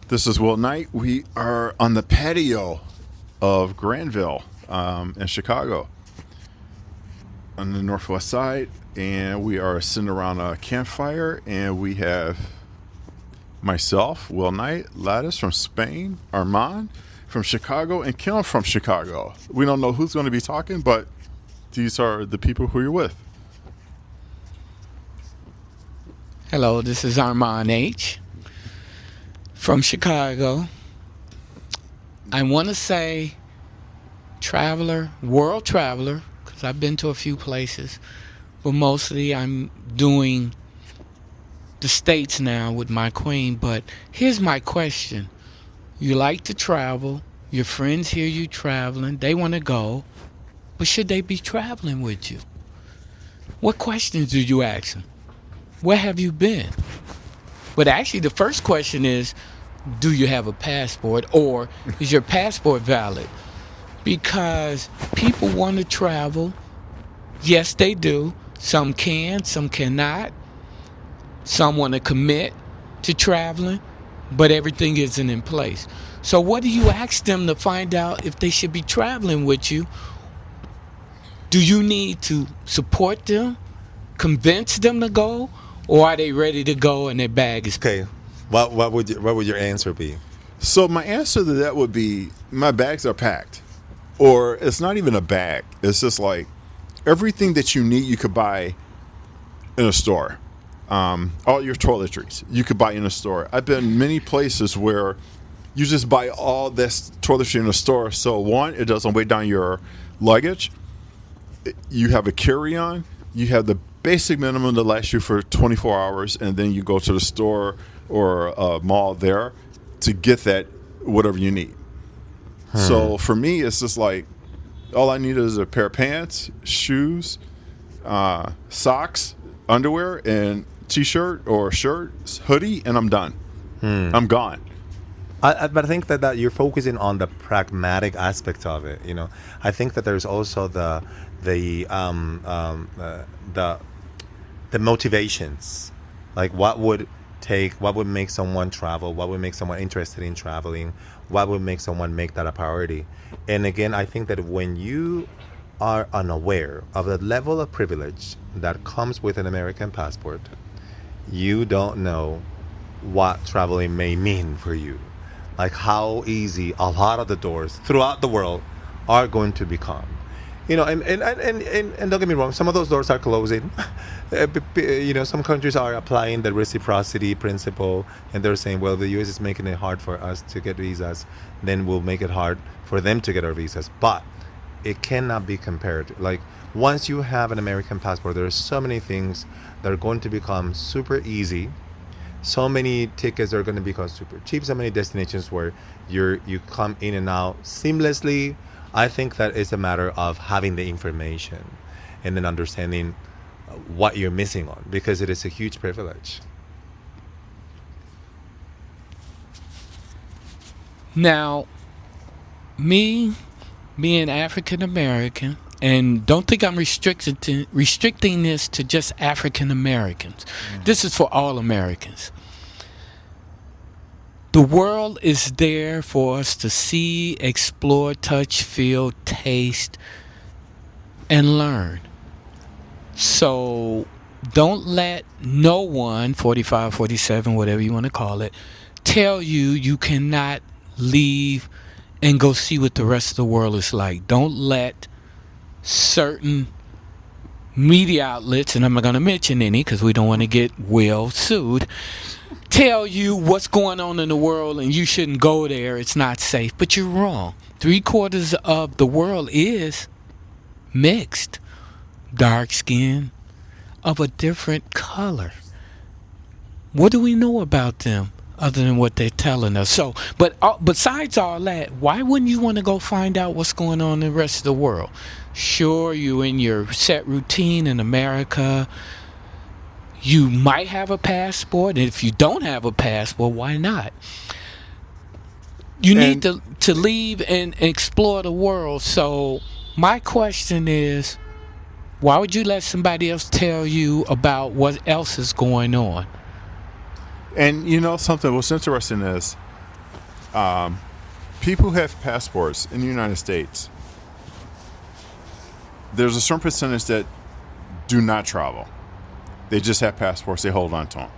This is Will Knight. We are on the patio of Granville in Chicago on the northwest side, and we are sitting around a campfire, and we have myself, Will Knight, Lattice from Spain, Armand from Chicago, and Kim from Chicago. We don't know who's going to be talking, but these are the people who you're with. Hello, this is Armand H. from Chicago. I want to say world traveler, because I've been to a few places, but mostly I'm doing the States now with my queen. But here's my question. You like to travel, your friends hear you traveling, they want to go, but should they be traveling with you? What questions do you ask them? Where have you been? But actually, the first question is, do you have a passport, or is your passport valid? Because people want to travel. Yes, they do. Some can, some cannot. Some want to commit to traveling, but everything isn't in place. So what do you ask them to find out if they should be traveling with you? Do you need to support them, convince them to go, or are they ready to go and their bag is Okay, what would your answer be? So my answer to that would be my bags are packed. Or it's not even a bag. It's just like everything that you need you could buy in a store. All your toiletries you could buy in a store. I've been many places where you just buy all this toiletry in a store. So one, it doesn't weigh down your luggage. You have a carry-on. You have the basic minimum that lasts you for 24 hours, and then you go to the store or a mall there to get that whatever you need. So for me, it's just like all I need is a pair of pants, shoes, socks, underwear, and t-shirt or shirt, hoodie, and I'm done. I'm gone. But I think that you're focusing on the pragmatic aspect of it. You know, I think that there's also the motivations, like what would make someone travel, what would make someone interested in traveling, what would make someone make that a priority. And again, I think that when you are unaware of the level of privilege that comes with an American passport, you don't know what traveling may mean for you, like how easy a lot of the doors throughout the world are going to become. You know, and don't get me wrong, some of those doors are closing. You know, some countries are applying the reciprocity principle, and they're saying, well, the U.S. is making it hard for us to get visas, then we'll make it hard for them to get our visas. But it cannot be compared. Like, once you have an American passport, there are so many things that are going to become super easy. So many tickets are going to become super cheap. So many destinations where you come in and out seamlessly. I think that it's a matter of having the information and then understanding what you're missing on, because it is a huge privilege. Now, me being African American, and don't think I'm restricting this to just African Americans. This is for all Americans. The world is there for us to see, explore, touch, feel, taste, and learn. So don't let no one, 45, 47, whatever you want to call it, tell you cannot leave and go see what the rest of the world is like. Don't let certain media outlets, and I'm not going to mention any because we don't want to get Will sued, tell you what's going on in the world and you shouldn't go there, it's not safe. But you're wrong. 3/4 of the world is mixed, dark skin, of a different color. What do we know about them other than what they're telling us? So, but besides all that, why wouldn't you want to go find out what's going on in the rest of the world? Sure, you in your set routine in America. You might have a passport, and if you don't have a passport, why not? You need to leave and explore the world. So my question is, why would you let somebody else tell you about what else is going on? And you know something, what's interesting is People who have passports in the United States, there's a certain percentage that do not travel. They just have passports, they hold on to them.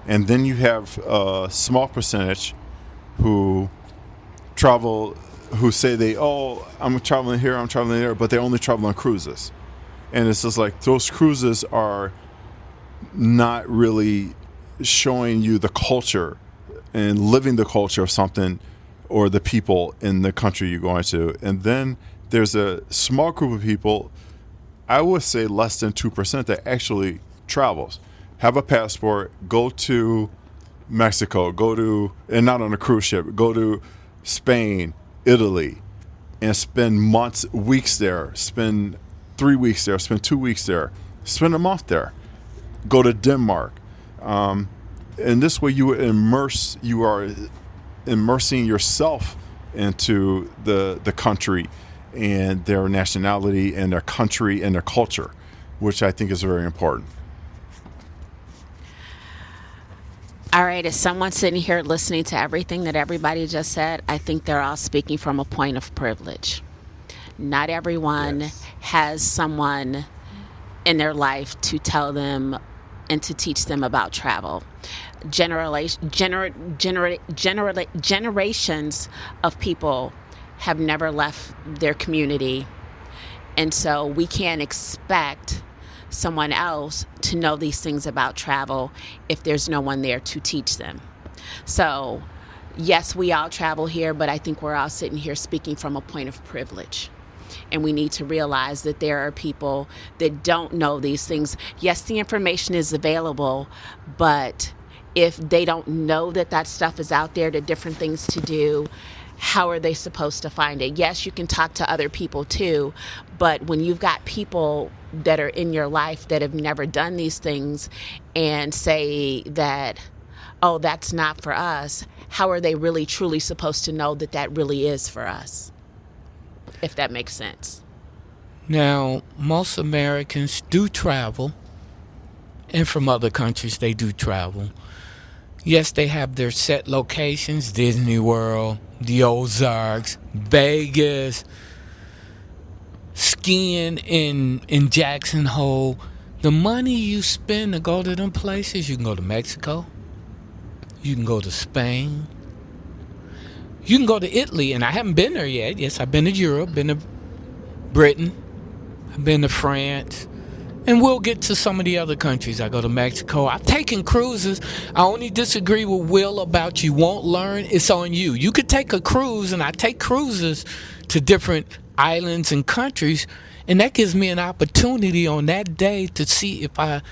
And then you have a small percentage who travel, who say I'm traveling here, I'm traveling there, but they only travel on cruises. And it's just like those cruises are not really showing you the culture and living the culture of something or the people in the country you're going to. And then there's a small group of people, I would say less than 2%, that actually travels, have a passport, go to Mexico, and not on a cruise ship, go to Spain, Italy, and spend months, weeks there, spend 3 weeks there, spend 2 weeks there, spend a month there, go to Denmark. And this way you are immersing yourself into the country and their nationality and their country and their culture, which I think is very important. All right, as someone sitting here listening to everything that everybody just said, I think they're all speaking from a point of privilege. Not everyone has someone in their life to tell them and to teach them about travel. Generations of people have never left their community, and so we can't expect someone else to know these things about travel if there's no one there to teach them. So yes, we all travel here, but I think we're all sitting here speaking from a point of privilege. And we need to realize that there are people that don't know these things. Yes, the information is available, but if they don't know that stuff is out there, the different things to do, how are they supposed to find it? Yes, you can talk to other people too, but when you've got people that are in your life that have never done these things and say that, oh, that's not for us, how are they really truly supposed to know that really is for us? If that makes sense. Now, most Americans do travel, and from other countries they do travel. Yes, they have their set locations, Disney World, the Ozarks, Vegas, skiing in Jackson Hole. The money you spend to go to them places, you can go to Mexico, you can go to Spain, you can go to Italy, and I haven't been there yet. Yes, I've been to Europe, been to Britain, I've been to France, and we'll get to some of the other countries. I go to Mexico. I've taken cruises. I only disagree with Will about you won't learn. It's on you. You could take a cruise, and I take cruises to different islands and countries, and that gives me an opportunity on that day to see if I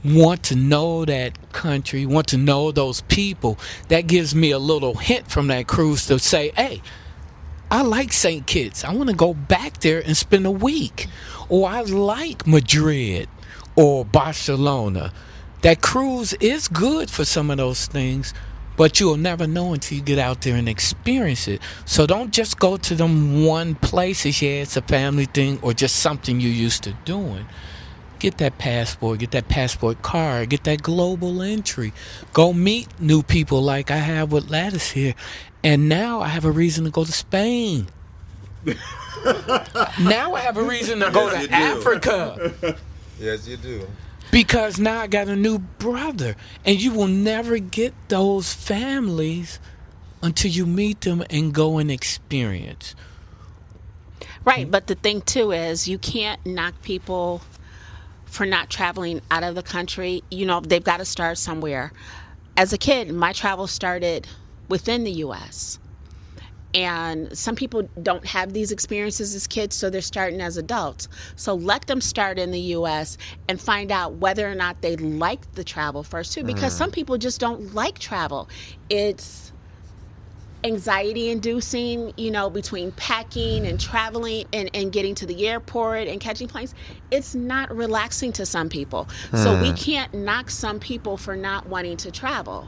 want to know that country, want to know those people. That gives me a little hint from that cruise to say, hey, I like St. Kitts. I want to go back there and spend a week. Or I like Madrid or Barcelona. That cruise is good for some of those things, but you'll never know until you get out there and experience it. So don't just go to them one places, yeah, it's a family thing or just something you're used to doing. Get that passport, get that passport card, get that global entry. Go meet new people like I have with Lattice here. And now I have a reason to go to Spain. Now I have a reason to go to Africa. Yes, you do. Because now I got a new brother. And you will never get those families until you meet them and go and experience. Right, but the thing too is you can't knock people for not traveling out of the country. You know, they've got to start somewhere. As a kid, my travel started within the U.S. And some people don't have these experiences as kids, so they're starting as adults. So let them start in the U.S. and find out whether or not they like the travel first, too, because some people just don't like travel. It's anxiety inducing, you know, between packing and traveling and getting to the airport and catching planes. It's not relaxing to some people. So we can't knock some people for not wanting to travel.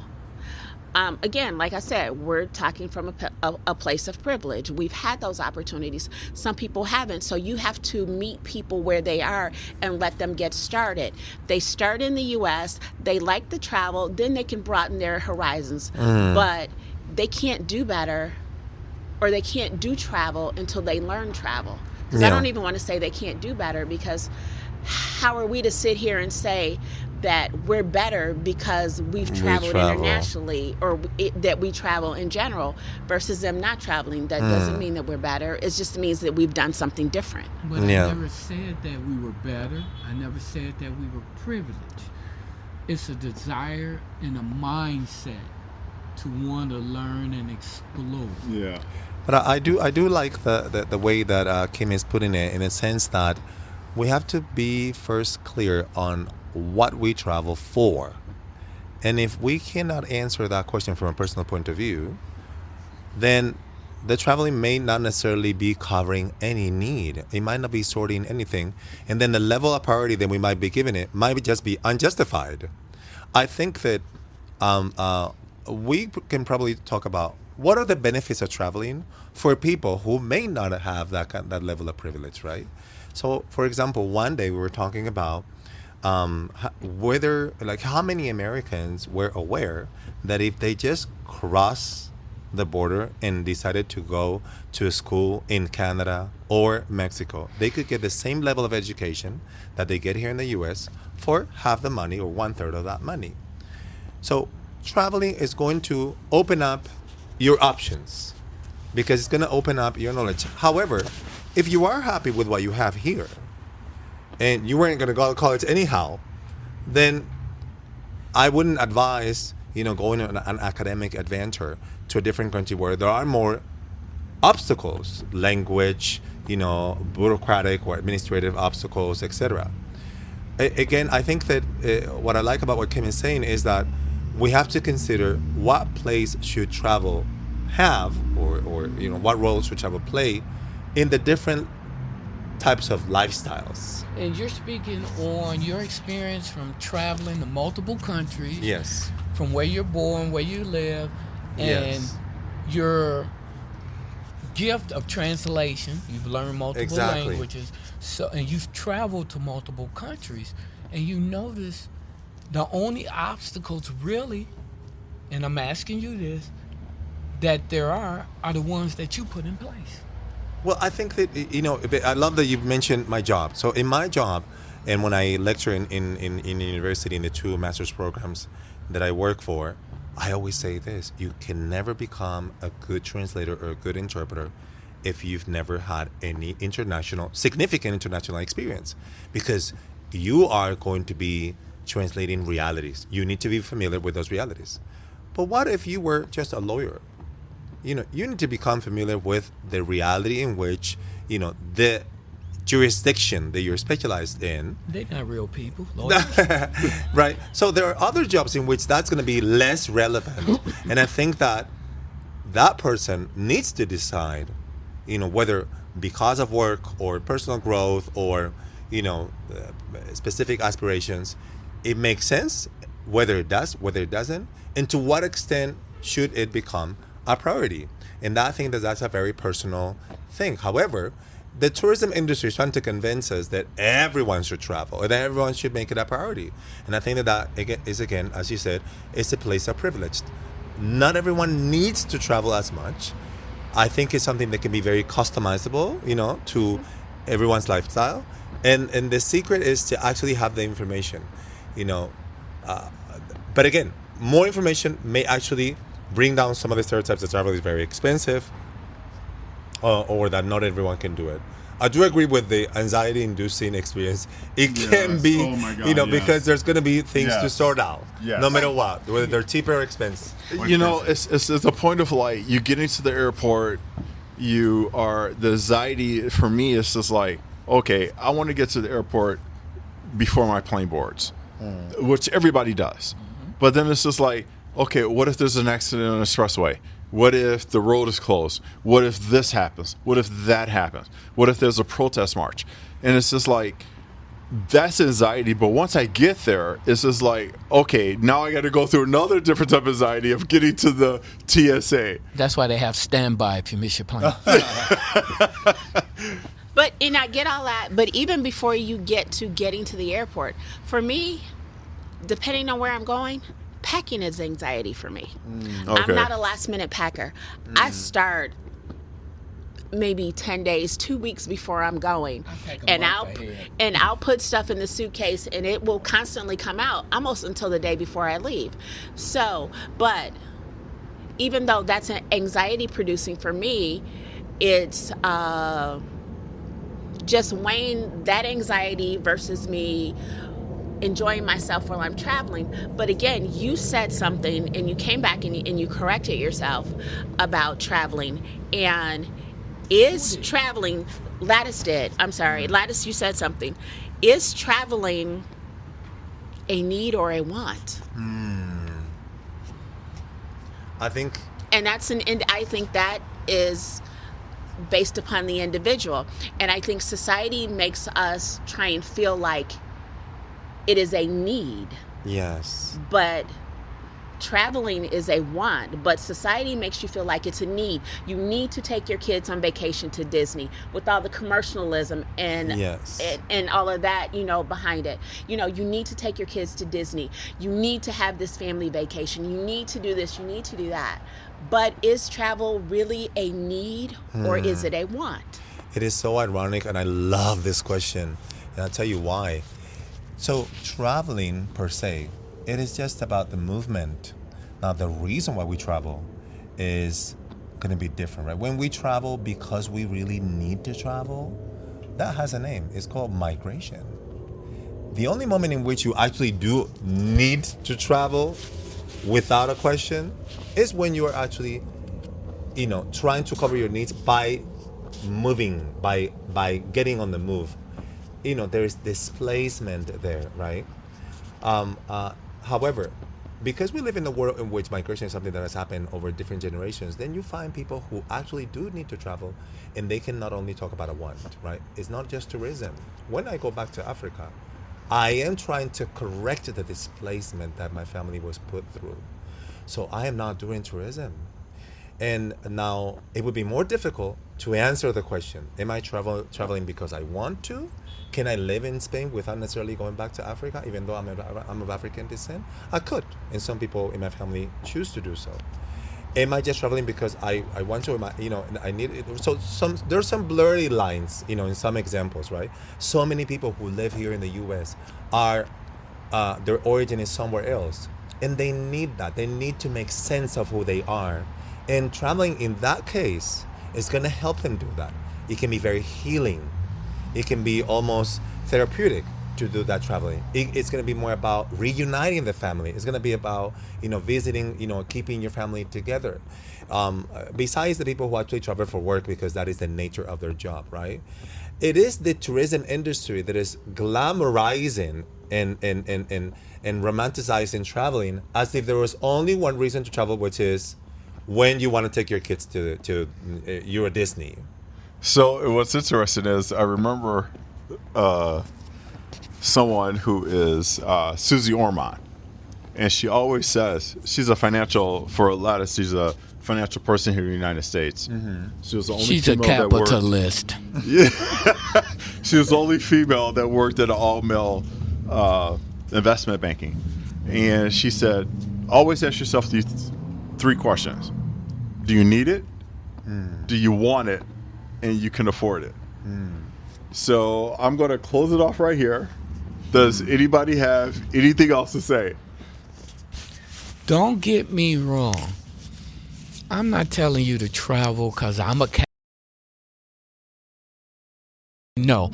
Again, like I said, we're talking from a place of privilege. We've had those opportunities. Some people haven't. So you have to meet people where they are and let them get started. They start in the U.S., they like the travel, then they can broaden their horizons. But they can't do better or they can't do travel until they learn travel. Because I Yeah. don't even want to say they can't do better, because how are we to sit here and say that we're better because we've traveled travel. internationally, or that we travel in general versus them not traveling? That doesn't mean that we're better. It just means that we've done something different. But Yeah. I never said that we were better. I never said that we were privileged. It's a desire and a mindset to want to learn and explore. Yeah. But I do like the way that Kim is putting it, in a sense that we have to be first clear on what we travel for. And if we cannot answer that question from a personal point of view, then the traveling may not necessarily be covering any need. It might not be sorting anything. And then the level of priority that we might be giving it might just be unjustified. I think that we can probably talk about what are the benefits of traveling for people who may not have that level of privilege, right? So, for example, one day we were talking about whether, like, how many Americans were aware that if they just cross the border and decided to go to a school in Canada or Mexico, they could get the same level of education that they get here in the U.S. for half the money or 1/3 of that money. So traveling is going to open up your options because it's going to open up your knowledge. However, if you are happy with what you have here and you weren't going to go to college anyhow, then I wouldn't advise, going on an academic adventure to a different country where there are more obstacles, language, bureaucratic or administrative obstacles, etc. Again, I think that what I like about what Kim is saying is that we have to consider what place should travel have, or what role should travel play in the different types of lifestyles. And you're speaking on your experience from traveling to multiple countries. Yes. From where you're born, where you live, and Yes. your gift of translation. You've learned multiple Exactly. languages, and you've traveled to multiple countries, and you notice the only obstacles really, and I'm asking you this, that there are the ones that you put in place. Well, I think that, I love that you've mentioned my job. So in my job, and when I lecture in university in the 2 master's programs that I work for, I always say this: you can never become a good translator or a good interpreter if you've never had any significant international experience, because you are going to be translating realities. You need to be familiar with those realities. But what if you were just a lawyer? You need to become familiar with the reality in which, the jurisdiction that you're specialized in. They're not real people. Lawyers. Right. So there are other jobs in which that's going to be less relevant. And I think that that person needs to decide, whether because of work or personal growth or, specific aspirations, it makes sense, whether it does, whether it doesn't, and to what extent should it become a priority. And I think that that's a very personal thing. However, the tourism industry is trying to convince us that everyone should travel and that everyone should make it a priority. And I think that again, as you said, it's a place of privilege. Not everyone needs to travel as much. I think it's something that can be very customizable, to everyone's lifestyle. And the secret is to actually have the information, But again, more information may actually bring down some of the stereotypes that travel is very expensive, or that not everyone can do it. I do agree with the anxiety-inducing experience. It can Yes. be, Oh my God, yes. because there's going to be things to Yes. sort out, Yes. no matter what, whether they're cheaper or expensive. It's the point of, like, you get into the airport, the anxiety for me is just like, okay, I want to get to the airport before my plane boards, which everybody does. But then it's just like, okay, what if there's an accident on the expressway? What if the road is closed? What if this happens? What if that happens? What if there's a protest march? And it's just like, that's anxiety. But once I get there, it's just like, okay, now I got to go through another different type of anxiety of getting to the TSA. That's why they have standby if you miss your plane. And I get all that, but even before you get to getting to the airport, for me, depending on where I'm going, packing is anxiety for me. Okay. I'm not a last minute packer. I start maybe 10 days, 2 weeks before I'm going. pack a And month ahead. I'll put stuff in the suitcase and it will constantly come out almost until the day before I leave. So, but even though that's an anxiety producing for me, it's just weighing that anxiety versus me enjoying myself while I'm traveling. But again, you said something and you came back and you corrected yourself about traveling. And is traveling, Lattice did, I'm sorry, Lattice, you said something. Is traveling a need or a want? I think And I think that is based upon the individual. And I think society makes us try and feel like it is a need, yes. but traveling is a want. But society makes you feel like it's a need. You need to take your kids on vacation to Disney with all the commercialism and Yes. and all of that, behind it. You need to take your kids to Disney. You need to have this family vacation. You need to do this. You need to do that. But is travel really a need or is it a want? It is so ironic, and I love this question, and I'll tell you why. So traveling per se, it is just about the movement. Now the reason why we travel is going to be different, right? When we travel because we really need to travel, that has a name. It's called migration. The only moment in which you actually do need to travel without a question is when you are actually, trying to cover your needs by moving, by getting on the move. There is displacement there, right? However, because we live in a world in which migration is something that has happened over different generations, then you find people who actually do need to travel, and they can not only talk about a want, right? It's not just tourism. When I go back to Africa, I am trying to correct the displacement that my family was put through. So I am not doing tourism. And now it would be more difficult to answer the question, am I traveling because I want to? Can I live in Spain without necessarily going back to Africa, even though I'm of African descent? I could, and some people in my family choose to do so. Am I just traveling because I want to? I need it. So there's some blurry lines, in some examples, right? So many people who live here in the U.S. are their origin is somewhere else, and they need that. They need to make sense of who they are, and traveling in that case is going to help them do that. It can be very healing. It can be almost therapeutic to do that traveling. It's going to be more about reuniting the family. It's going to be about, visiting, keeping your family together. Besides the people who actually travel for work, because that is the nature of their job, right? It is the tourism industry that is glamorizing and romanticizing traveling as if there was only one reason to travel, which is when you want to take your kids to Euro Disney. So what's interesting is I remember someone who is Susie Orman, and she always says she's a financial person here in the United States. Mm-hmm. She was the only She's a capitalist. She was the only female that worked at an all-male investment banking, and she said, always ask yourself these three questions: do you need it? Do you want it? And you can afford it. So I'm going to close it off right here. Does anybody have anything else to say? Don't get me wrong. I'm not telling you to travel because I'm a No.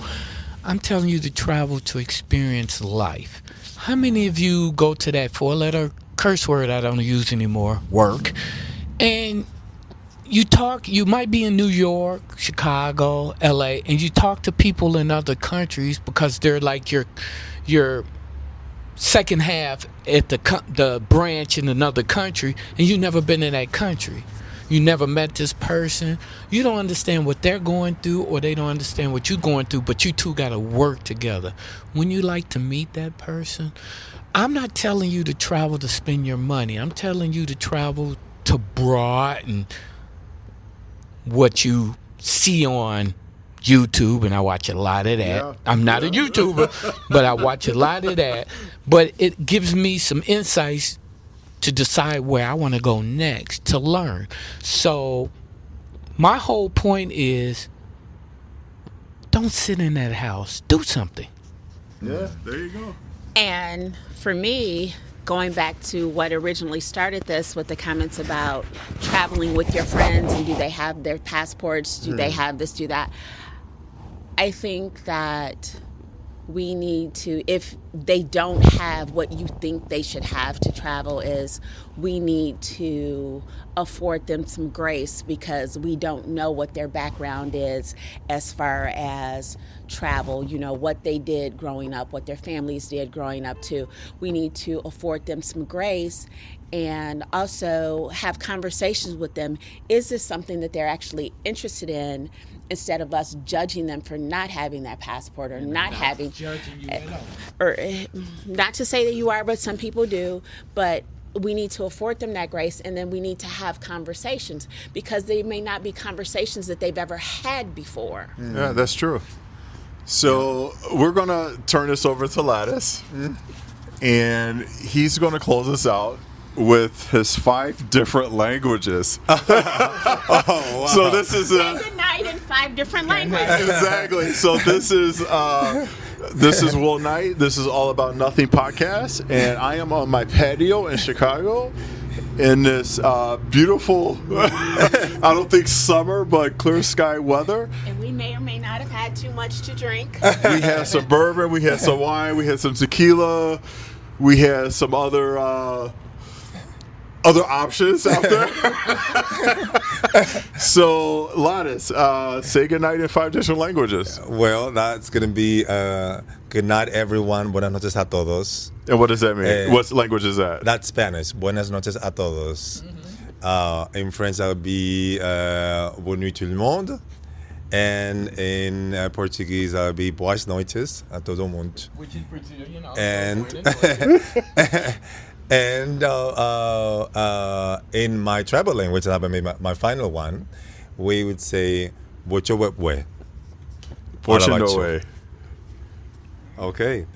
I'm telling you to travel to experience life. How many of you go to that four-letter curse word I don't use anymore, work, and you might be in New York, Chicago, LA, and you talk to people in other countries because they're like your second half at the branch in another country, and you've never been in that country. You never met this person. You don't understand what they're going through, or they don't understand what you're going through, but you two got to work together. When you like to meet that person, I'm not telling you to travel to spend your money. I'm telling you to travel to broaden what you see on YouTube, and I watch a lot of that. Yeah. I'm not a YouTuber, but I watch a lot of that. But it gives me some insights to decide where I want to go next, to learn. So my whole point is, don't sit in that house. Do something. Yeah, there you go. And for me, going back to what originally started this with the comments about traveling with your friends and do they have their passports, do they have this, do that, I think that we need to, if they don't have what you think they should have to travel, is we need to afford them some grace, because we don't know what their background is as far as travel, you know, what they did growing up, what their families did growing up too. We need to afford them some grace and also have conversations with them. Is this something that they're actually interested in, instead of us judging them for not having that passport or not having, Judging you at all. or not to say that you are, but some people do. But we need to afford them that grace, and then we need to have conversations, because they may not be conversations that they've ever had before. Yeah, that's true. So we're going to turn this over to Lattice, and he's going to close us out with his 5 different languages. So this is Say good night in 5 different languages. exactly. So this is Will Knight. This is All About Nothing podcast, and I am on my patio in Chicago in this beautiful, I don't think summer, but clear sky weather. And we may or may not have had too much to drink. We had some bourbon, we had some wine, we had some tequila, we had some other options out there. So, Lattice, say goodnight in 5 different languages. Well, that's going to be good night, everyone. Buenas noches a todos. And what does that mean? What language is that? That's Spanish. Buenas noches a todos. In French, that would be bonne nuit tout le monde. And in Portuguese, that would be boas noites a todo mundo. Which is pretty, you know. And and in my tribal language, that would be my final one, we would say "Bocho wepwe." Portugal way. Okay, thank